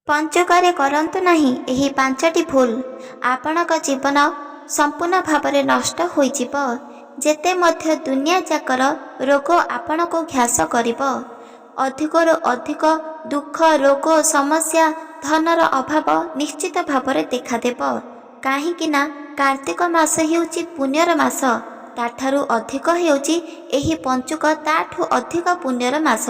पंचुकरे करंतु नहीं एही पांचटी भूल आपणक जीवन संपूर्ण भावरे नष्ट होइजिब। जेते मध्य दुनिया जाकर रोग आपणको घ्यास करिब। अधिकरु अधिक दुख रोग समस्या धनर अभाव निश्चित भावरे देखादेब। काहींकिना कार्तिक मास हेउची पुण्यर मास, ताठारु अधिक हेउची एही पंचुक ताठु अधिक पुण्यर मास।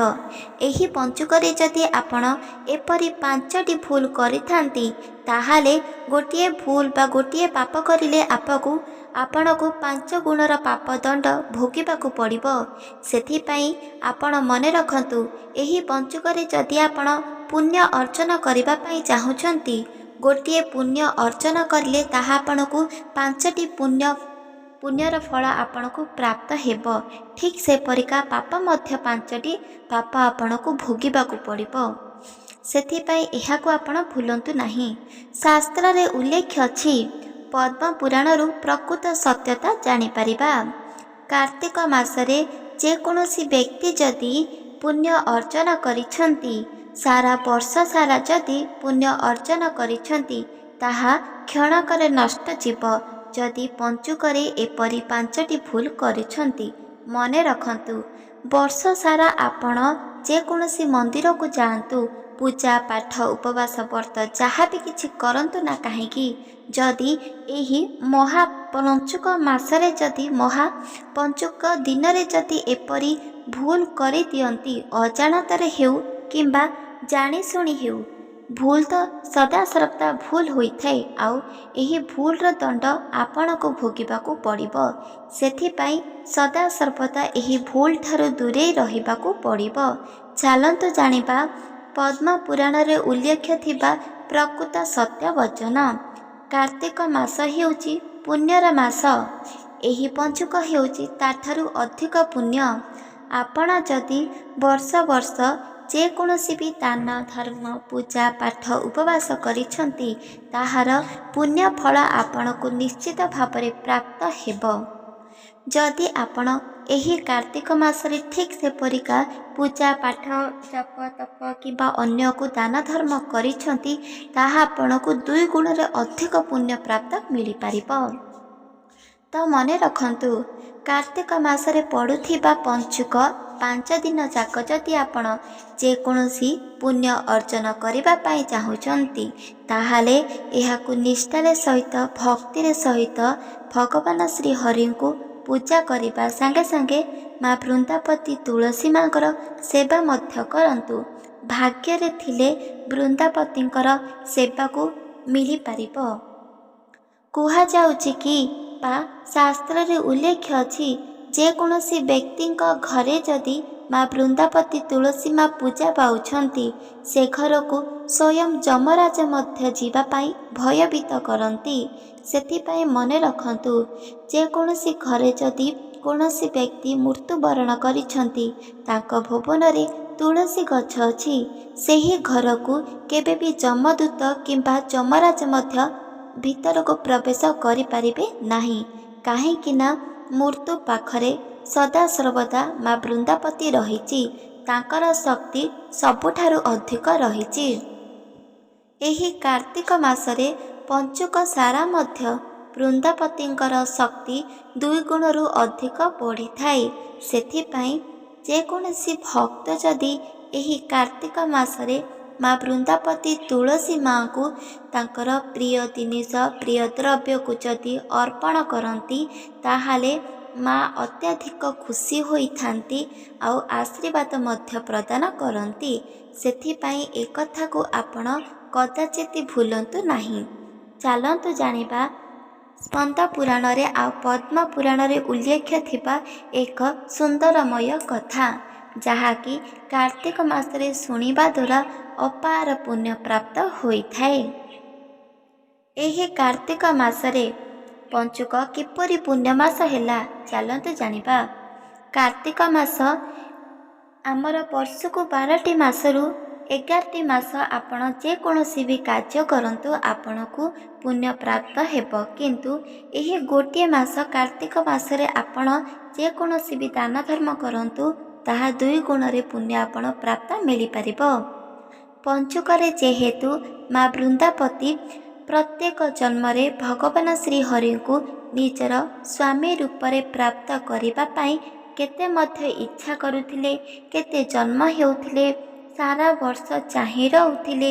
एही पंचुकरे जदि आपण एपरि पांचटी भूल करिथांती ताहाले गोटिए भूल बा गोटिए पाप करिले आपणको 5 गुणर पाप दंड भोगिबाकू पड़िबो। सेथिपाई आपण मने रखंतु एही पंचुकरे जदि आपण पुण्य अर्जन करिबा पाई चाहुचंती, गोटिए पुण्य अर्जन करिले ताहा आपणको 5टी पुण्यर फल आपणको प्राप्त हेब। ठीक से परिका पाप मध्य 5टी पाप आपणको भोगिबाकू पड़िबो। सेथिपाई एहाको आपण भूलंतु नाही। शास्त्र रे उल्लेख अछि, पद्म पुराणरू प्रकृत सत्यता जानि परिबा। कार्तिक मासरे जे कोनोसी व्यक्ति जदि पुण्य अर्जन करिछंती, सारा वर्ष सारा जदि पुण्य अर्जन करिछंती ताहा क्षणकरे नष्ट जीव। जदि पंचुकरे एपरि 5टी भूल करिछंती, मने रखंतु वर्ष सारा आपण जे कोनोसी मंदिर को जातु, पूजा पाठ उपवास व्रत जहाँ भी किछि करंतु ना काहेकि, जदि एही महा पंचुक मासरे जदि महा पंचुक दिन रे जदि एपरि भूल करि दियंती, अजाणतरे हेउ किंबा जानि सुनि हेउ, भूल तो सदा सर्वदा भूल होइथाए। आउ एही भूलर दंड आपणको भोगिबाकू पड़िबो। सेथिपाई सदा सर्वदा एही भूल ठारू दूरे रहिबाकू पड़िबो। चलंतु जानिबा पद्म पुराण रे उल्लेख थिबा प्रकृत सत्य वचन। कार्तिक मास हेउची पुण्यर मास। एही पंचुक हेउची ताठारू अधिक पुण्य। आपण जदि वर्ष वर्ष जे कोनोसी भी दान धर्म पूजा पाठ उपवास करिछंती, ताहार पुण्य फल आपणको निश्चित भावरे प्राप्त हेब। जदि आपण एही कार्तिक मासरे ठीक से परिका पूजा पाठ जप तप किंबा अन्य को दान धर्म करिछंती, ताहा आपणको 2 गुणरे अधिक पुण्य प्राप्त मिली पारिबो। तो मने रखंतु कार्तिक मासरे पड़ुथिबा पंचुक 5 दिन जाक जदि आपण जे कोनोसी पुण्य अर्जन करिबा पाई चाहुचंती, ताहाले एहाकु निष्ठारे सहित भक्तिरे सहित भगवान श्री हरि को पूजा करिबा संगे संगे माँ वृंदापति तुलसी माँकर सेवा मध्य करंतु। भाग्य रे थिले वृंदापतिंकर सेवा को मिली पारिबो। कुहा जाउची कि बा शास्त्र रे उल्लेख अछि, जे कोनोसी व्यक्ति घरे जदि माँ वृंदापति तुलसी माँ पूजा पाउछंती, से घर को स्वयं जमराज मध्य जीवा पाई भयभीत करंती। सेथिपाई मने रखंतु, जे कोनोसी घरे जदि कोनोसी व्यक्ति मृत्युवरण करिछंती, तांको भुवन रे तुलसी गछ अछि, सेही घर को केबे भी जमदूत किंबा जमराज मध्य भीतर को प्रवेश करि परिबे नाही। काहेकिना मृत्यु पाखरे सदा सर्वदा माँ वृंदापति रहिची, तांकर शक्ति सबुठारु अधिक रहिची। एही कार्तिक मासरे पंचुक सारा मध्य वृंदापतिंकर शक्ति 2 गुणरु अधिक बढ़ी थाए। सेथिपाई जे कोनोसी भक्त जदि एही कार्तिक मासरे माँ वृंदापति तुलसी माँ को तांकर प्रिय जिनिष प्रिय द्रव्य को जदि अर्पण करती, ताहाले माँ अत्याधिक खुशी होई थांती आउ आशीर्वाद मध्य प्रदान करती। सेथिपाई एक कथा को आपण कदाचित भूलंतु नाही। चलंतु जानिबा स्कंद पुराण रे आ पद्म पुराण रे उल्लेख थिबा एक सुंदरमय कथा, जहाँकि कार्तिक मासरे सुनिबा द्वारा अपार पुण्य प्राप्त होई थाए। एही कार्तिक मासरे पंचुक किपरि पुण्य मास हेला, चलंतु जानिबा। कार्तिक मास आमर वर्षको 12टी मासरू 11टी मास आपण जे कोनोसी भी कार्य करंतु आपणको पुण्य प्राप्त हेब। किंतु एही गोटिए मास कार्तिक मासरे आपण जे कोनोसी भी दान धर्म करंतु, ताहा 2 गुणरे पुण्य आपण प्राप्त मिली पारिबो। ପଞ୍ଚୁକରେ ଯେହେତୁ ମା ବୃନ୍ଦାବତୀ ପ୍ରତ୍ୟେକ ଜନ୍ମରେ ଭଗବାନ ଶ୍ରୀହରିଙ୍କୁ ନିଜର ସ୍ୱାମୀ ରୂପରେ ପ୍ରାପ୍ତ କରିବା ପାଇଁ କେତେ ମଧ୍ୟ ଇଚ୍ଛା କରୁଥିଲେ, କେତେ ଜନ୍ମ ହେଉଥିଲେ, ସାରା ବର୍ଷ ଚାହିଁ ରହୁଥିଲେ।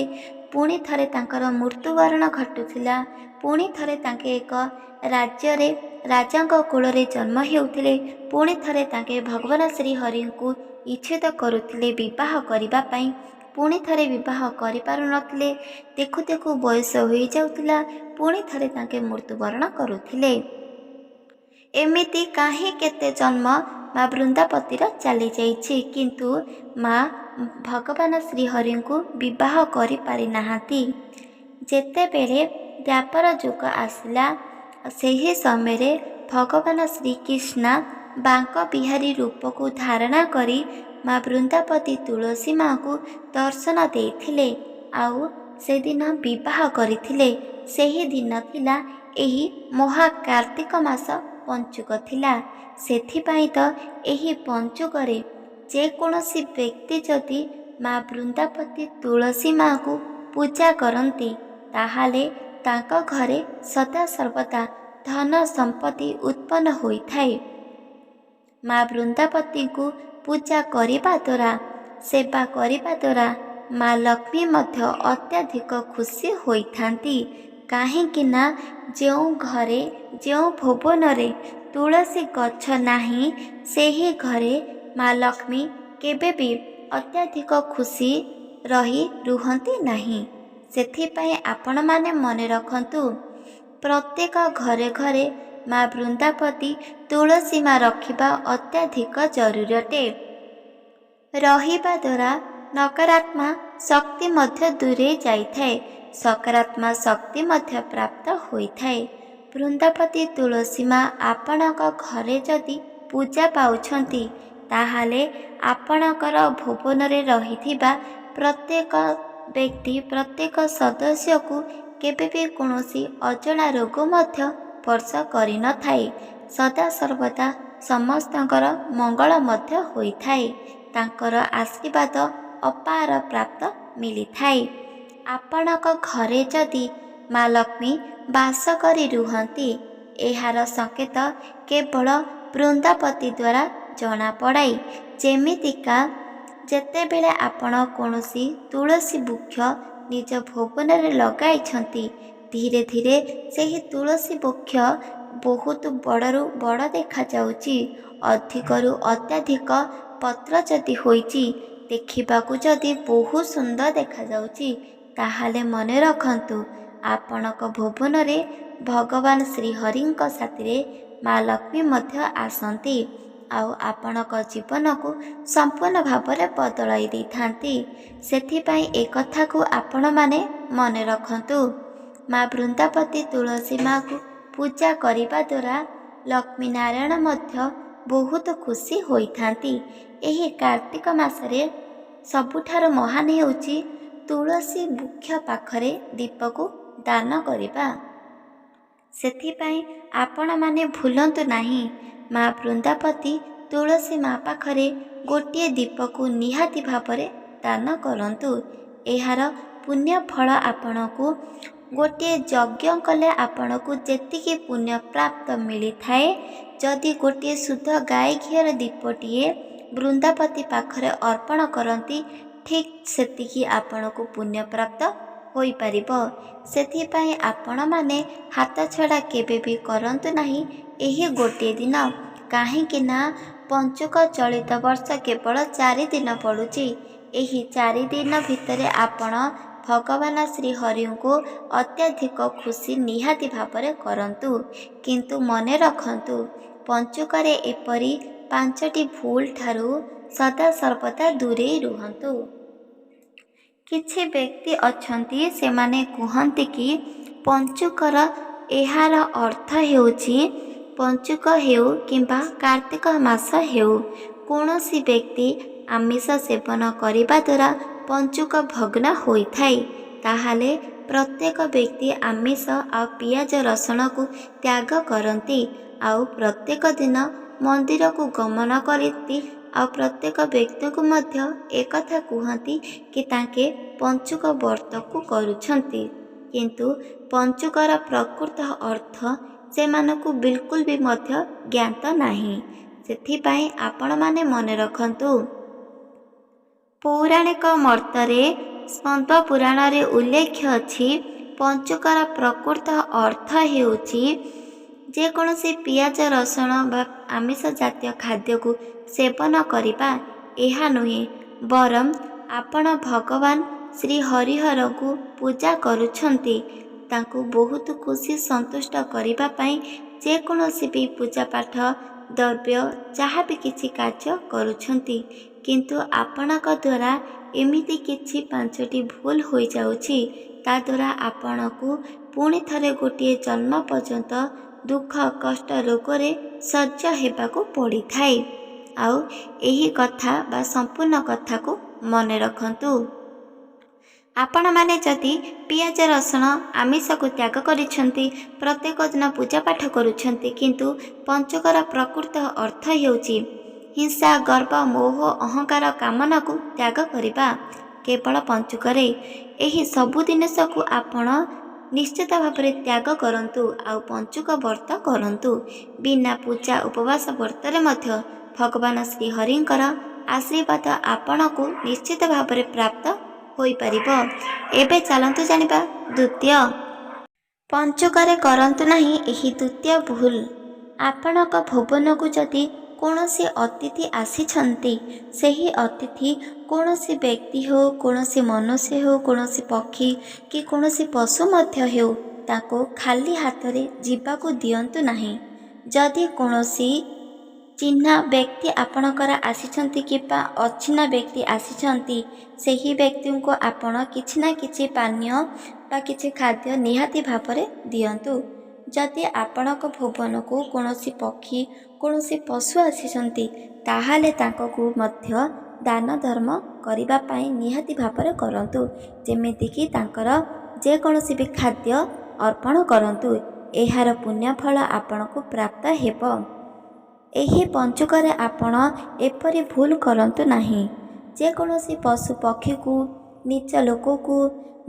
ପୁଣି ଥରେ ତାଙ୍କର ମୃତ୍ୟୁବରଣ ଘଟୁଥିଲା। ପୁଣି ଥରେ ତାଙ୍କେ ଏକ ରାଜ୍ୟରେ ରାଜାଙ୍କ କୂଳରେ ଜନ୍ମ ହେଉଥିଲେ। ପୁଣି ଥରେ ତାଙ୍କେ ଭଗବାନ ଶ୍ରୀହରିଙ୍କୁ ଇଚ୍ଛିତ କରୁଥିଲେ ବିବାହ କରିବା ପାଇଁ। ପୁଣି ଥରେ ବିବାହ କରିପାରୁନଥିଲେ। ଦେଖୁ ଦେଖୁ ବୟସ ହୋଇଯାଉଥିଲା। ପୁଣି ଥରେ ତାଙ୍କେ ମୃତ୍ୟୁବରଣ କରୁଥିଲେ। ଏମିତି କାହିଁ କେତେ ଜନ୍ମ ମା ବୃନ୍ଦାବତୀର ଚାଲିଯାଇଛି, କିନ୍ତୁ ମା ଭଗବାନ ଶ୍ରୀହରିଙ୍କୁ ବିବାହ କରିପାରିନାହାନ୍ତି। ଯେତେବେଳେ ଦ୍ୱାପର ଯୁଗ ଆସିଲା, ସେହି ସମୟରେ ଭଗବାନ ଶ୍ରୀକୃଷ୍ଣ ବାଙ୍କ ବିହାରୀ ରୂପକୁ ଧାରଣା କରି ମା ବୃନ୍ଦାବତୀ ତୁଳସୀ ମାଙ୍କୁ ଦର୍ଶନ ଦେଇଥିଲେ ଆଉ ସେଦିନ ବିବାହ କରିଥିଲେ। ସେହି ଦିନ ଥିଲା ଏହି ମହାକାର୍ତ୍ତିକ ମାସ ପଞ୍ଚୁକ ଥିଲା। ସେଥିପାଇଁ ତ ଏହି ପଞ୍ଚୁକରେ ଯେକୌଣସି ବ୍ୟକ୍ତି ଯଦି ମା ବୃନ୍ଦାବତୀ ତୁଳସୀ ମାଙ୍କୁ ପୂଜା କରନ୍ତି, ତାହେଲେ ତାଙ୍କ ଘରେ ସଦାସର୍ବଦା ଧନ ସମ୍ପତ୍ତି ଉତ୍ପନ୍ନ ହୋଇଥାଏ। ମା ବୃନ୍ଦାବତୀଙ୍କୁ ପୂଜା କରିବା ଦ୍ୱାରା, ସେବା କରିବା ଦ୍ୱାରା ମା ଲକ୍ଷ୍ମୀ ମଧ୍ୟ ଅତ୍ୟଧିକ ଖୁସି ହୋଇଥାନ୍ତି। କାହିଁକି ନା ଯେଉଁ ଘରେ, ଯେଉଁ ଭୁବନରେ ତୁଳସୀ ଗଛ ନାହିଁ, ସେହି ଘରେ ମା ଲକ୍ଷ୍ମୀ କେବେ ବି ଅତ୍ୟଧିକ ଖୁସି ରୁହନ୍ତି ନାହିଁ। ସେଥିପାଇଁ ଆପଣମାନେ ମନେ ରଖନ୍ତୁ, ପ୍ରତ୍ୟେକ ଘରେ ଘରେ ମା ବୃନ୍ଦାବତୀ ତୁଳସୀ ମା ରଖିବା ଅତ୍ୟଧିକ ଜରୁରୀ ଅଟେ। ରହିବା ଦ୍ୱାରା ନକାରାତ୍ମକ ଶକ୍ତି ମଧ୍ୟ ଦୂରେଇ ଯାଇଥାଏ, ସକାରାତ୍ମକ ଶକ୍ତି ମଧ୍ୟ ପ୍ରାପ୍ତ ହୋଇଥାଏ। ବୃନ୍ଦାବତୀ ତୁଳସୀ ମା ଆପଣଙ୍କ ଘରେ ଯଦି ପୂଜା ପାଉଛନ୍ତି, ତାହେଲେ ଆପଣଙ୍କର ଭୁବନରେ ରହିଥିବା ପ୍ରତ୍ୟେକ ବ୍ୟକ୍ତି, ପ୍ରତ୍ୟେକ ସଦସ୍ୟକୁ କେବେ ବି କୌଣସି ଅଜଣା ରୋଗ ମଧ୍ୟ ସ୍ପର୍ଶ କରିନଥାଏ। ସଦାସର୍ବଦା ସମସ୍ତଙ୍କର ମଙ୍ଗଳ ମଧ୍ୟ ହୋଇଥାଏ। ତାଙ୍କର ଆଶୀର୍ବାଦ ଅପାର ପ୍ରାପ୍ତ ମିଳିଥାଏ। ଆପଣଙ୍କ ଘରେ ଯଦି ମା ଲକ୍ଷ୍ମୀ ବାସ କରି ରୁହନ୍ତି, ଏହାର ସଂକେତ କେବଳ ବୃନ୍ଦାବତୀ ଦ୍ୱାରା ଜଣାପଡ଼ାଏ। ଯେମିତିକା ଯେତେବେଳେ ଆପଣ କୌଣସି ତୁଳସୀ ବୃକ୍ଷ ନିଜ ଭୁବନରେ ଲଗାଇଛନ୍ତି, ଧୀରେ ଧୀରେ ସେହି ତୁଳସୀ ବୃକ୍ଷ ବହୁତ ବଡ଼ରୁ ବଡ଼ ଦେଖାଯାଉଛି। ଅଧିକରୁ ଅତ୍ୟଧିକ ପତ୍ର ଯଦି ହୋଇଛି, ଦେଖିବାକୁ ଯଦି ବହୁତ ସୁନ୍ଦର ଦେଖାଯାଉଛି, ତାହେଲେ ମନେ ରଖନ୍ତୁ ଆପଣଙ୍କ ଭୁବନରେ ଭଗବାନ ଶ୍ରୀହରିଙ୍କ ସାଥିରେ ମା ଲକ୍ଷ୍ମୀ ମଧ୍ୟ ଆସନ୍ତି ଆଉ ଆପଣଙ୍କ ଜୀବନକୁ ସମ୍ପୂର୍ଣ୍ଣ ଭାବରେ ବଦଳାଇ ଦେଇଥାନ୍ତି। ସେଥିପାଇଁ ଏକଥାକୁ ଆପଣମାନେ ମନେ ରଖନ୍ତୁ। ମା ବୃନ୍ଦାବତୀ ତୁଳସୀ ମାଙ୍କୁ ପୂଜା କରିବା ଦ୍ୱାରା ଲକ୍ଷ୍ମୀ ନାରାୟଣ ମଧ୍ୟ ବହୁତ ଖୁସି ହୋଇଥାନ୍ତି। ଏହି କାର୍ତ୍ତିକ ମାସରେ ସବୁଠାରୁ ମହାନ ହେଉଛି ତୁଳସୀ ବୃକ୍ଷ ପାଖରେ ଦୀପକୁ ଦାନ କରିବା। ସେଥିପାଇଁ ଆପଣମାନେ ଭୁଲନ୍ତୁ ନାହିଁ, ମା ବୃନ୍ଦାବତୀ ତୁଳସୀ ମା ପାଖରେ ଗୋଟିଏ ଦୀପକୁ ନିହାତି ଭାବରେ ଦାନ କରନ୍ତୁ। ଏହାର ପୁଣ୍ୟ ଫଳ ଆପଣଙ୍କୁ, ଗୋଟିଏ ଯଜ୍ଞ କଲେ ଆପଣଙ୍କୁ ଯେତିକି ପୁଣ୍ୟ ପ୍ରାପ୍ତ ମିଳିଥାଏ, ଯଦି ଗୋଟିଏ ଶୁଦ୍ଧ ଗାଈ ଘିଅର ଦୀପଟିଏ ବୃନ୍ଦାବତୀ ପାଖରେ ଅର୍ପଣ କରନ୍ତି, ଠିକ୍ ସେତିକି ଆପଣଙ୍କୁ ପୁଣ୍ୟ ପ୍ରାପ୍ତ ହୋଇପାରିବ। ସେଥିପାଇଁ ଆପଣମାନେ ହାତ ଛଡ଼ା କେବେ ବି କରନ୍ତୁ ନାହିଁ ଏହି ଗୋଟିଏ ଦିନ। କାହିଁକି ନା ପଞ୍ଚୁକ ଚଳିତ ବର୍ଷ କେବଳ 4 ଦିନ ପଡ଼ୁଛି। ଏହି 4 ଦିନ ଭିତରେ ଆପଣ ଭଗବାନ ଶ୍ରୀହରିଙ୍କୁ ଅତ୍ୟଧିକ ଖୁସି ନିହାତି ଭାବରେ କରନ୍ତୁ। କିନ୍ତୁ ମନେ ରଖନ୍ତୁ, ପଞ୍ଚୁକରେ ଏପରି 5ଟି ଭୁଲ ଠାରୁ ସଦାସର୍ବଦା ଦୂରେଇ ରୁହନ୍ତୁ। କିଛି ବ୍ୟକ୍ତି ଅଛନ୍ତି, ସେମାନେ କୁହନ୍ତି କି ପଞ୍ଚୁକର ଏହାର ଅର୍ଥ ହେଉଛି ପଞ୍ଚୁକ ହେଉ କିମ୍ବା କାର୍ତ୍ତିକ ମାସ ହେଉ, କୌଣସି ବ୍ୟକ୍ତି ଆମିଷ ସେବନ କରିବା ଦ୍ୱାରା ପଞ୍ଚୁକ ଭଗ୍ନ ହୋଇଥାଏ। ତାହେଲେ ପ୍ରତ୍ୟେକ ବ୍ୟକ୍ତି ଆମିଷ ଆଉ ପିଆଜ ରସୁଣକୁ ତ୍ୟାଗ କରନ୍ତି ଆଉ ପ୍ରତ୍ୟେକ ଦିନ ମନ୍ଦିରକୁ ଗମନ କରନ୍ତି ଆଉ ପ୍ରତ୍ୟେକ ବ୍ୟକ୍ତିଙ୍କୁ ମଧ୍ୟ ଏକଥା କୁହନ୍ତି କି ତାଙ୍କେ ପଞ୍ଚୁକ ବ୍ରତକୁ କରୁଛନ୍ତି, କିନ୍ତୁ ପଞ୍ଚୁକର ପ୍ରକୃତ ଅର୍ଥ ସେମାନଙ୍କୁ ବିଲକୁଲ ବି ମଧ୍ୟ ଜ୍ଞାତ ନାହିଁ। ସେଥିପାଇଁ ଆପଣମାନେ ମନେ ରଖନ୍ତୁ। ପୌରାଣିକ ମତରେ ସ୍କନ୍ଦ ପୁରାଣରେ ଉଲ୍ଲେଖ ଅଛି, ପଞ୍ଚୁକର ପ୍ରକୃତ ଅର୍ଥ ହେଉଛି ଯେକୌଣସି ପିଆଜ ରସୁଣ ବା ଆମିଷ ଜାତୀୟ ଖାଦ୍ୟକୁ ସେବନ କରିବା। ଏହା ନୁହେଁ, ବରଂ ଆପଣ ଭଗବାନ ଶ୍ରୀ ହରିହରଙ୍କୁ ପୂଜା କରୁଛନ୍ତି, ତାଙ୍କୁ ବହୁତ ଖୁସି ସନ୍ତୁଷ୍ଟ କରିବା ପାଇଁ ଯେକୌଣସି ବି ପୂଜାପାଠ ଦ୍ରବ୍ୟ ଯାହା ବି କିଛି କାର୍ଯ୍ୟ କରୁଛନ୍ତି, କିନ୍ତୁ ଆପଣଙ୍କ ଦ୍ୱାରା ଏମିତି କିଛି 5ଟି ଭୁଲ ହୋଇଯାଉଛି, ତା ଦ୍ୱାରା ଆପଣଙ୍କୁ ପୁଣି ଥରେ ଗୋଟିଏ ଜନ୍ମ ପର୍ଯ୍ୟନ୍ତ ଦୁଃଖ କଷ୍ଟ ରୋଗରେ ସଜ୍ଜ ହେବାକୁ ପଡ଼ିଥାଏ। ଆଉ ଏହି କଥା ବା ସମ୍ପୂର୍ଣ୍ଣ କଥାକୁ ମନେ ରଖନ୍ତୁ। ଆପଣମାନେ ଯଦି ପିଆଜ ରସୁଣ ଆମିଷକୁ ତ୍ୟାଗ କରିଛନ୍ତି, ପ୍ରତ୍ୟେକ ଦିନ ପୂଜାପାଠ କରୁଛନ୍ତି, କିନ୍ତୁ ପଞ୍ଚୁକର ପ୍ରକୃତ ଅର୍ଥ ହେଉଛି ହିଂସା ଗର୍ବ ମୋହ ଅହଙ୍କାର କାମନାକୁ ତ୍ୟାଗ କରିବା। କେବଳ ପଞ୍ଚୁକରେ ଏହି ସବୁ ଜିନିଷକୁ ଆପଣ ନିଶ୍ଚିତ ଭାବରେ ତ୍ୟାଗ କରନ୍ତୁ ଆଉ ପଞ୍ଚୁକ ବ୍ରତ କରନ୍ତୁ। ବିନା ପୂଜା ଉପବାସ ବ୍ରତରେ ମଧ୍ୟ ଭଗବାନ ଶ୍ରୀହରିଙ୍କର ଆଶୀର୍ବାଦ ଆପଣଙ୍କୁ ନିଶ୍ଚିତ ଭାବରେ ପ୍ରାପ୍ତ ହୋଇପାରିବ। ଏବେ ଚାଲନ୍ତୁ ଜାଣିବା ଦ୍ୱିତୀୟ। ପଞ୍ଚୁକରେ କରନ୍ତୁ ନାହିଁ ଏହି ଦ୍ୱିତୀୟ ଭୁଲ। ଆପଣଙ୍କ ଭୁବନକୁ ଯଦି କୌଣସି ଅତିଥି ଆସିଛନ୍ତି, ସେହି ଅତିଥି କୌଣସି ବ୍ୟକ୍ତି ହେଉ, କୌଣସି ମନୁଷ୍ୟ ହେଉ, କୌଣସି ପକ୍ଷୀ କି କୌଣସି ପଶୁ ମଧ୍ୟ ହେଉ, ତାକୁ ଖାଲି ହାତରେ ଯିବାକୁ ଦିଅନ୍ତୁ ନାହିଁ। ଯଦି କୌଣସି ଚିହ୍ନା ବ୍ୟକ୍ତି ଆପଣଙ୍କର ଆସିଛନ୍ତି କିମ୍ବା ଅଚିହ୍ନା ବ୍ୟକ୍ତି ଆସିଛନ୍ତି, ସେହି ବ୍ୟକ୍ତିଙ୍କୁ ଆପଣ କିଛି ନା କିଛି ପାନୀୟ ବା କିଛି ଖାଦ୍ୟ ନିହାତି ଭାବରେ ଦିଅନ୍ତୁ। ଯଦି ଆପଣଙ୍କ ଭୁବନକୁ କୌଣସି ପକ୍ଷୀ କୌଣସି ପଶୁ ଆସିଛନ୍ତି, ତାହେଲେ ତାଙ୍କୁ ମଧ୍ୟ ଦାନ ଧର୍ମ କରିବା ପାଇଁ ନିହାତି ଭାବରେ କରନ୍ତୁ। ଯେମିତିକି ତାଙ୍କର ଯେକୌଣସି ବି ଖାଦ୍ୟ ଅର୍ପଣ କରନ୍ତୁ, ଏହାର ପୁଣ୍ୟଫଳ ଆପଣଙ୍କୁ ପ୍ରାପ୍ତ ହେବ। ଏହି ପଞ୍ଚୁକରେ ଆପଣ ଏପରି ଭୁଲ କରନ୍ତୁ ନାହିଁ। ଯେକୌଣସି ପଶୁ ପକ୍ଷୀକୁ, ନିଜ ଲୋକକୁ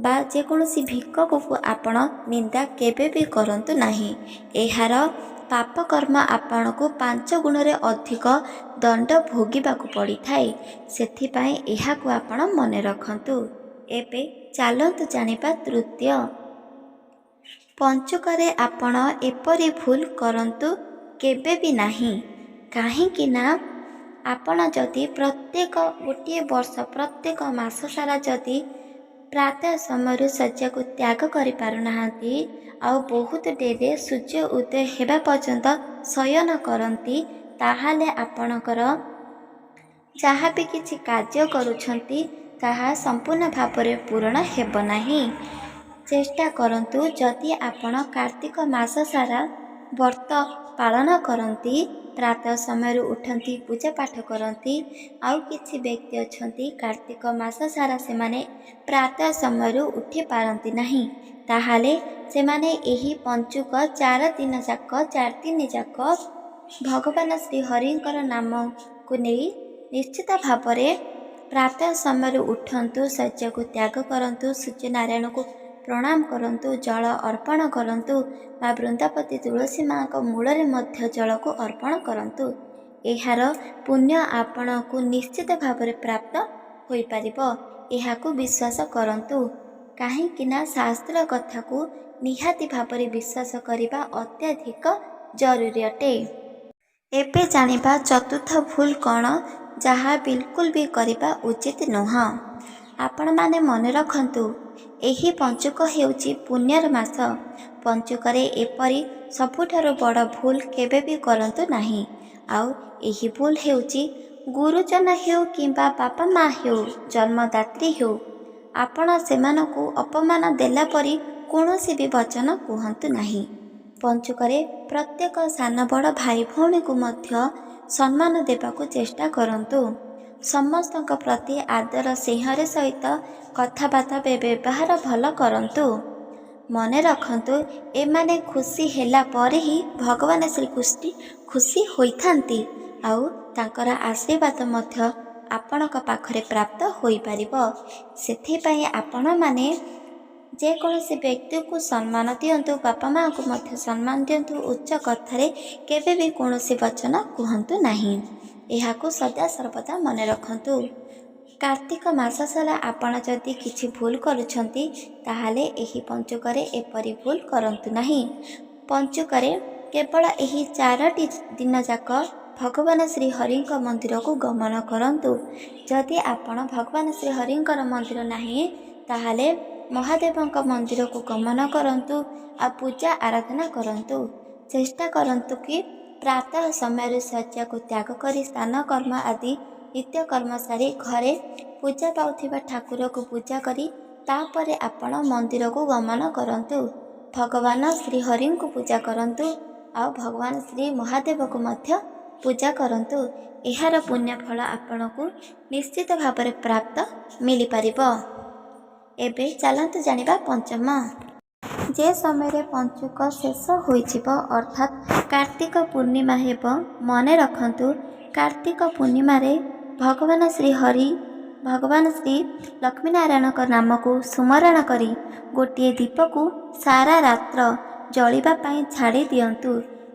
ବା ଯେକୌଣସି ଭିକ୍ଷୁକକୁ ଆପଣ ନିନ୍ଦା କେବେ ବି କରନ୍ତୁ ନାହିଁ। ଏହାର ପାପ କର୍ମ ଆପଣଙ୍କୁ 5 ଗୁଣରେ ଅଧିକ ଦଣ୍ଡ ଭୋଗିବାକୁ ପଡ଼ିଥାଏ। ସେଥିପାଇଁ ଏହାକୁ ଆପଣ ମନେ ରଖନ୍ତୁ। ଏବେ ଚାଲନ୍ତୁ ଜାଣିବା ତୃତୀୟ। ପଞ୍ଚୁକରେ ଆପଣ ଏପରି ଭୁଲ କରନ୍ତୁ କେବେ ବି ନାହିଁ। କାହିଁକି ନା ଆପଣ ଯଦି ପ୍ରତ୍ୟେକ ଗୋଟିଏ ବର୍ଷ ପ୍ରତ୍ୟେକ ମାସ ସାରା ଯଦି ପ୍ରାତଃ ସମୟରୁ ଶଯ୍ୟାକୁ ତ୍ୟାଗ କରିପାରୁନାହାନ୍ତି ଆଉ ବହୁତ ଡେରିରେ ସୂର୍ଯ୍ୟ ଉଦୟ ହେବା ପର୍ଯ୍ୟନ୍ତ ଶୟନ କରନ୍ତି, ତାହେଲେ ଆପଣଙ୍କର ଯାହା ବି କିଛି କାର୍ଯ୍ୟ କରୁଛନ୍ତି ତାହା ସମ୍ପୂର୍ଣ୍ଣ ଭାବରେ ପୂରଣ ହେବ ନାହିଁ। ଚେଷ୍ଟା କରନ୍ତୁ, ଯଦି ଆପଣ କାର୍ତ୍ତିକ ମାସ ସାରା ବ୍ରତ ପାଳନ କରନ୍ତି, ପ୍ରାତଃ ସମୟରୁ ଉଠନ୍ତି, ପୂଜା ପାଠ କରନ୍ତି, ଆଉ କିଛି ବ୍ୟକ୍ତି ଅଛନ୍ତି କାର୍ତ୍ତିକ ମାସ ସାରା ସେମାନେ ପ୍ରାତଃ ସମୟରୁ ଉଠି ପାରନ୍ତି ନାହିଁ, ତାହେଲେ ସେମାନେ ଏହି ପଞ୍ଚୁକ 4 ଦିନ ଯାକ ଭଗବାନ ଶ୍ରୀହରିଙ୍କର ନାମକୁ ନେଇ ନିଶ୍ଚିତ ଭାବରେ ପ୍ରାତଃ ସମୟରୁ ଉଠନ୍ତୁ, ଶଯ୍ୟାକୁ ତ୍ୟାଗ କରନ୍ତୁ, ସୂର୍ଯ୍ୟନାରାୟଣଙ୍କୁ ପ୍ରଣାମ କରନ୍ତୁ, ଜଳ ଅର୍ପଣ କରନ୍ତୁ ବା ବୃନ୍ଦାବତୀ ତୁଳସୀ ମାଙ୍କ ମୂଳରେ ମଧ୍ୟ ଜଳକୁ ଅର୍ପଣ କରନ୍ତୁ। ଏହାର ପୁଣ୍ୟ ଆପଣଙ୍କୁ ନିଶ୍ଚିତ ଭାବରେ ପ୍ରାପ୍ତ ହୋଇପାରିବ। ଏହାକୁ ବିଶ୍ୱାସ କରନ୍ତୁ। କାହିଁକି ନା ଶାସ୍ତ୍ର କଥାକୁ ନିହାତି ଭାବରେ ବିଶ୍ୱାସ କରିବା ଅତ୍ୟଧିକ ଜରୁରୀ ଅଟେ। ଏବେ ଜାଣିବା ଚତୁର୍ଥ ଭୁଲ କ'ଣ, ଯାହା ବିଲକୁଲ ବି କରିବା ଉଚିତ ନୁହଁ। ଆପଣମାନେ ମନେ ରଖନ୍ତୁ, ଏହି ପଞ୍ଚୁକ ହେଉଛି ପୁଣ୍ୟର ମାସ। ପଞ୍ଚୁକରେ ଏପରି ସବୁଠାରୁ ବଡ଼ ଭୁଲ କେବେ ବି କରନ୍ତୁ ନାହିଁ। ଆଉ ଏହି ଭୁଲ ହେଉଛି, ଗୁରୁଜନ ହେଉ କିମ୍ବା ବାପା ମା ହେଉ, ଜନ୍ମଦାତ୍ରୀ ହେଉ, ଆପଣ ସେମାନଙ୍କୁ ଅପମାନ ଦେଲା ପରି କୌଣସି ବି ବଚନ କୁହନ୍ତୁ ନାହିଁ। ପଞ୍ଚୁକରେ ପ୍ରତ୍ୟେକ ସାନ ବଡ଼ ଭାଇ ଭଉଣୀକୁ ମଧ୍ୟ ସମ୍ମାନ ଦେବାକୁ ଚେଷ୍ଟା କରନ୍ତୁ। ସମସ୍ତଙ୍କ ପ୍ରତି ଆଦର ସ୍ନେହର ସହିତ କଥାବାର୍ତ୍ତା ବ୍ୟବହାର ଭଲ କରନ୍ତୁ। ମନେ ରଖନ୍ତୁ, ଏମାନେ ଖୁସି ହେଲା ପରେ ହିଁ ଭଗବାନ ଶ୍ରୀକୃଷ୍ଣ ଖୁସି ହୋଇଥାନ୍ତି। ଆଉ ତାଙ୍କର ଆଶୀର୍ବାଦ ମଧ୍ୟ ଆପଣଙ୍କ ପାଖରେ ପ୍ରାପ୍ତ ହୋଇପାରିବ। ସେଥିପାଇଁ ଆପଣମାନେ ଯେକୌଣସି ବ୍ୟକ୍ତିକୁ ସମ୍ମାନ ଦିଅନ୍ତୁ, ବାପା ମାଆଙ୍କୁ ମଧ୍ୟ ସମ୍ମାନ ଦିଅନ୍ତୁ। ଉଚ୍ଚ କଥାରେ କେବେ ବି କୌଣସି ବଚନ କୁହନ୍ତୁ ନାହିଁ। ଏହାକୁ ସଦା ସର୍ବଦା ମନେ ରଖନ୍ତୁ। କାର୍ତ୍ତିକ ମାସ ସାରା ଆପଣ ଯଦି କିଛି ଭୁଲ କରୁଛନ୍ତି ତାହେଲେ ଏହି ପଞ୍ଚୁକରେ ଏପରି ଭୁଲ କରନ୍ତୁ ନାହିଁ। ପଞ୍ଚୁକରେ କେବଳ ଏହି 4ଟି ଦିନ ଯାକ ଭଗବାନ ଶ୍ରୀହରିଙ୍କ ମନ୍ଦିରକୁ ଗମନ କରନ୍ତୁ। ଯଦି ଆପଣ ଭଗବାନ ଶ୍ରୀହରିଙ୍କର ମନ୍ଦିର ନାହିଁ ତାହେଲେ ମହାଦେବଙ୍କ ମନ୍ଦିରକୁ ଗମନ କରନ୍ତୁ ଆଉ ପୂଜା ଆରାଧନା କରନ୍ତୁ। ଚେଷ୍ଟା କରନ୍ତୁ କି ପ୍ରାତଃ ସମୟରେ ଶଯ୍ୟାକୁ ତ୍ୟାଗ କରି ସ୍ନାନ କର୍ମ ଆଦି ନିତ୍ୟକର୍ମ ସାରି ଘରେ ପୂଜା ପାଉଥିବା ଠାକୁରକୁ ପୂଜା କରି ତାପରେ ଆପଣ ମନ୍ଦିରକୁ ଗମନ କରନ୍ତୁ। ଭଗବାନ ଶ୍ରୀହରିଙ୍କୁ ପୂଜା କରନ୍ତୁ ଆଉ ଭଗବାନ ଶ୍ରୀ ମହାଦେବକୁ ମଧ୍ୟ ପୂଜା କରନ୍ତୁ। ଏହାର ପୁଣ୍ୟ ଫଳ ଆପଣଙ୍କୁ ନିଶ୍ଚିତ ଭାବରେ ପ୍ରାପ୍ତ ମିଳିପାରିବ। ଏବେ ଚାଲନ୍ତୁ ଜାଣିବା ପଞ୍ଚମ। ଯେ ସମୟରେ ପଞ୍ଚୁକ ଶେଷ ହୋଇଯିବ ଅର୍ଥାତ୍ କାର୍ତ୍ତିକ ପୂର୍ଣ୍ଣିମା ହେବ, ମନେ ରଖନ୍ତୁ କାର୍ତ୍ତିକ ପୂର୍ଣ୍ଣିମାରେ ଭଗବାନ ଶ୍ରୀ ଲକ୍ଷ୍ମୀନାରାୟଣଙ୍କ ନାମକୁ ସ୍ମରଣ କରି ଗୋଟିଏ ଦୀପକୁ ସାରା ରାତ୍ର ଜଳିବା ପାଇଁ ଛାଡ଼ି ଦିଅନ୍ତୁ।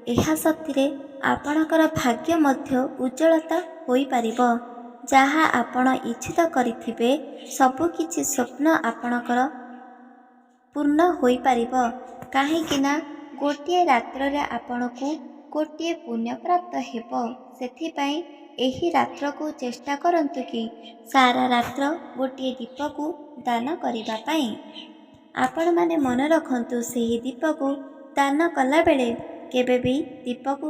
ଏହା ସତ୍ତ୍ୱେ ଆପଣଙ୍କର ଭାଗ୍ୟ ମଧ୍ୟ ଉଜ୍ଜ୍ୱଳତା ହୋଇପାରିବ। ଯାହା ଆପଣ ଇଚ୍ଛିତ କରିଥିବେ ସବୁକିଛି ସ୍ୱପ୍ନ ଆପଣଙ୍କର ପୂର୍ଣ୍ଣ ହୋଇପାରିବ। କାହିଁକି ନା ଗୋଟିଏ ରାତ୍ରରେ ଆପଣଙ୍କୁ ଗୋଟିଏ ପୁଣ୍ୟ ପ୍ରାପ୍ତ ହେବ। ସେଥିପାଇଁ ଏହି ରାତ୍ରକୁ ଚେଷ୍ଟା କରନ୍ତୁ କି ସାରା ରାତ୍ର ଗୋଟିଏ ଦୀପକୁ ଦାନ କରିବା ପାଇଁ। ଆପଣମାନେ ମନେ ରଖନ୍ତୁ ସେହି ଦୀପକୁ ଦାନ କଲାବେଳେ କେବେ ବି ଦୀପକୁ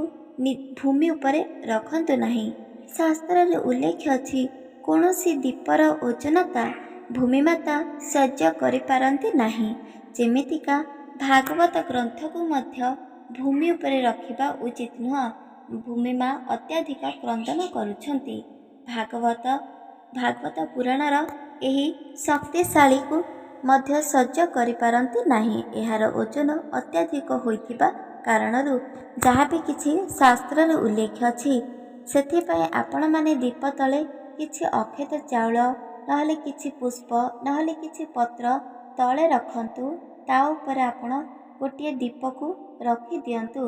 ଭୂମି ଉପରେ ରଖନ୍ତୁ ନାହିଁ। ଶାସ୍ତ୍ରରେ ଉଲ୍ଲେଖ ଅଛି କୌଣସି ଦୀପର ଓଜନତା ଭୂମିମାତା ସହ୍ୟ କରିପାରନ୍ତି ନାହିଁ। ଯେମିତିକା ଭାଗବତ ଗ୍ରନ୍ଥକୁ ମଧ୍ୟ ଭୂମି ଉପରେ ରଖିବା ଉଚିତ ନୁହଁ। ଭୂମିମା ଅତ୍ୟଧିକ କ୍ରନ୍ଦନ କରୁଛନ୍ତି। ଭାଗବତ ପୁରାଣର ଏହି ଶକ୍ତିଶାଳୀକୁ ମଧ୍ୟ ସହ୍ୟ କରିପାରନ୍ତି ନାହିଁ। ଏହାର ଓଜନ ଅତ୍ୟଧିକ ହୋଇଥିବା କାରଣରୁ ଯାହା ବି କିଛି ଶାସ୍ତ୍ରରେ ଉଲ୍ଲେଖ ଅଛି। ସେଥିପାଇଁ ଆପଣମାନେ ଦୀପ ତଳେ କିଛି ଅକ୍ଷତ ଚାଉଳ ନହେଲେ କିଛି ପୁଷ୍ପ ନହେଲେ କିଛି ପତ୍ର ତଳେ ରଖନ୍ତୁ। ତା ଉପରେ ଆପଣ ଗୋଟିଏ ଦୀପକୁ ରଖିଦିଅନ୍ତୁ।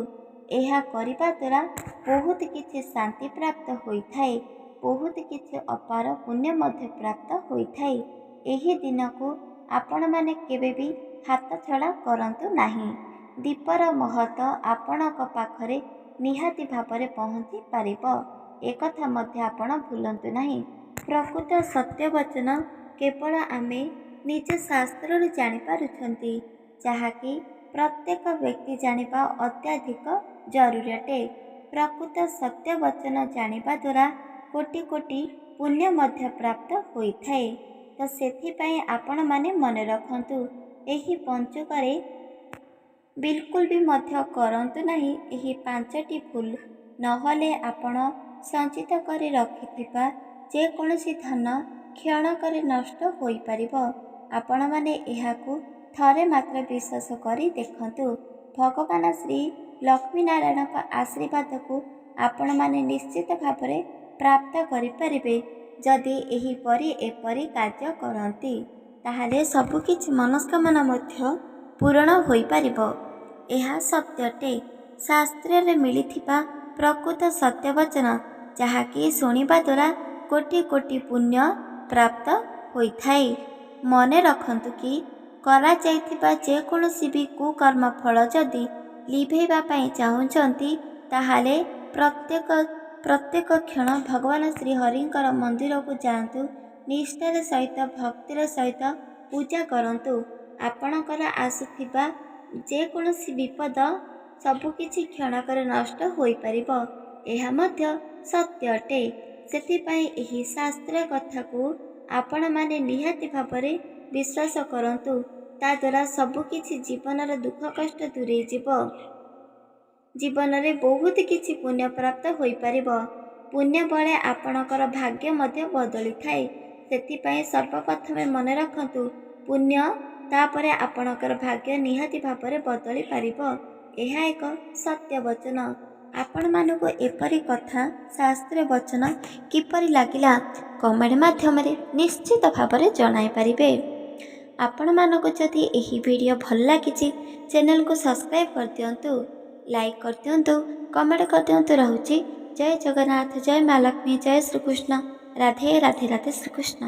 ଏହା କରିବା ଦ୍ୱାରା ବହୁତ କିଛି ଶାନ୍ତି ପ୍ରାପ୍ତ ହୋଇଥାଏ। ବହୁତ କିଛି ଅପାର ପୁଣ୍ୟ ମଧ୍ୟ ପ୍ରାପ୍ତ ହୋଇଥାଏ। ଏହି ଦିନକୁ ଆପଣମାନେ କେବେ ବି ହାତଛଡ଼ା କରନ୍ତୁ ନାହିଁ। ଦୀପର ମହତ୍ଵ ଆପଣଙ୍କ ପାଖରେ ନିହାତି ଭାବରେ ପହଞ୍ଚି ପାରିବ। ଏକଥା ମଧ୍ୟ ଆପଣ ଭୁଲନ୍ତୁ ନାହିଁ। ପ୍ରକୃତ ସତ୍ୟବଚନ କେବଳ ଆମେ ନିଜ ଶାସ୍ତ୍ରରୁ ଜାଣିପାରୁଛନ୍ତି, ଯାହାକି ପ୍ରତ୍ୟେକ ବ୍ୟକ୍ତି ଜାଣିବା ଅତ୍ୟଧିକ ଜରୁରୀ ଅଟେ। ପ୍ରକୃତ ସତ୍ୟବଚନ ଜାଣିବା ଦ୍ୱାରା କୋଟି କୋଟି ପୁଣ୍ୟ ମଧ୍ୟ ପ୍ରାପ୍ତ ହୋଇଥାଏ। ତ ସେଥିପାଇଁ ଆପଣମାନେ ମନେ ରଖନ୍ତୁ ଏହି ପଞ୍ଚୁକରେ ବିଲକୁଲ ବି ମଧ୍ୟ କରନ୍ତୁ ନାହିଁ ଏହି 5ଟି ଭୁଲ। ନହେଲେ ଆପଣ ସଞ୍ଚିତ କରି ରଖିଥିବା ଯେକୌଣସି ଧନ କ୍ଷଣକରେ ନଷ୍ଟ ହୋଇପାରିବ। ଆପଣମାନେ ଏହାକୁ ଥରେ ମାତ୍ର ବିଶ୍ୱାସ କରି ଦେଖନ୍ତୁ। ଭଗବାନ ଶ୍ରୀ ଲକ୍ଷ୍ମୀନାରାୟଣଙ୍କ ଆଶୀର୍ବାଦକୁ ଆପଣମାନେ ନିଶ୍ଚିତ ଭାବରେ ପ୍ରାପ୍ତ କରିପାରିବେ। ଯଦି ଏପରି କାର୍ଯ୍ୟ କରନ୍ତି ତାହେଲେ ସବୁକିଛି ମନସ୍କାମନା ମଧ୍ୟ ପୂରଣ ହୋଇପାରିବ। ଏହା ସତ୍ୟଟେ। ଶାସ୍ତ୍ରରେ ମିଳିଥିବା ପ୍ରକୃତ ସତ୍ୟବଚନ ଯାହାକି ଶୁଣିବା ଦ୍ୱାରା କୋଟି କୋଟି ପୁଣ୍ୟ ପ୍ରାପ୍ତ ହୋଇଥାଏ। ମନେ ରଖନ୍ତୁ କି କରାଯାଇଥିବା ଯେକୌଣସି ବି କୁକର୍ମ ଫଳ ଯଦି ଲିଭେଇବା ପାଇଁ ଚାହୁଁଛନ୍ତି ତାହେଲେ ପ୍ରତ୍ୟେକ କ୍ଷଣ ଭଗବାନ ଶ୍ରୀହରିଙ୍କର ମନ୍ଦିରକୁ ଯାଆନ୍ତୁ। ନିଷ୍ଠାର ସହିତ ଭକ୍ତିର ସହିତ ପୂଜା କରନ୍ତୁ। ଆପଣଙ୍କର ଆସୁଥିବା ଯେକୌଣସି ବିପଦ ସବୁକିଛି କ୍ଷଣକରେ ନଷ୍ଟ ହୋଇପାରିବ। ଏହା ମଧ୍ୟ ସତ୍ୟ ଅଟେ। ସେଥିପାଇଁ ଏହି ଶାସ୍ତ୍ର କଥାକୁ ଆପଣମାନେ ନିହାତି ଭାବରେ ବିଶ୍ୱାସ କରନ୍ତୁ। ତା ଦ୍ୱାରା ସବୁକିଛି ଜୀବନର ଦୁଃଖ କଷ୍ଟ ଦୂରେଇଯିବ। ଜୀବନରେ ବହୁତ କିଛି ପୁଣ୍ୟ ପ୍ରାପ୍ତ ହୋଇପାରିବ। ପୁଣ୍ୟ ବଳେ ଆପଣଙ୍କର ଭାଗ୍ୟ ମଧ୍ୟ ବଦଳିଥାଏ। ସେଥିପାଇଁ ସର୍ବପ୍ରଥମେ ମନେ ରଖନ୍ତୁ ପୁଣ୍ୟ, ତାପରେ ଆପଣଙ୍କର ଭାଗ୍ୟ ନିହାତି ଭାବରେ ବଦଳି ପାରିବ। ଏହା ଏକ ସତ୍ୟ ବଚନ। ଆପଣମାନଙ୍କୁ ଏପରି କଥା ଶାସ୍ତ୍ରୀୟ ବଚନ କିପରି ଲାଗିଲା କମେଣ୍ଟ ମାଧ୍ୟମରେ ନିଶ୍ଚିତ ଭାବରେ ଜଣାଇପାରିବେ। ଆପଣମାନଙ୍କୁ ଯଦି ଏହି ଭିଡ଼ିଓ ଭଲ ଲାଗିଛି ଚ୍ୟାନେଲକୁ ସବସ୍କ୍ରାଇବ୍ କରିଦିଅନ୍ତୁ, ଲାଇକ୍ କରିଦିଅନ୍ତୁ, କମେଣ୍ଟ କରିଦିଅନ୍ତୁ। ରହୁଛି ଜୟ ଜଗନ୍ନାଥ, ଜୟ ମା ଲକ୍ଷ୍ମୀ, ଜୟ ଶ୍ରୀକୃଷ୍ଣ, ରାଧେ ରାଧେ ରାଧେ ଶ୍ରୀକୃଷ୍ଣ।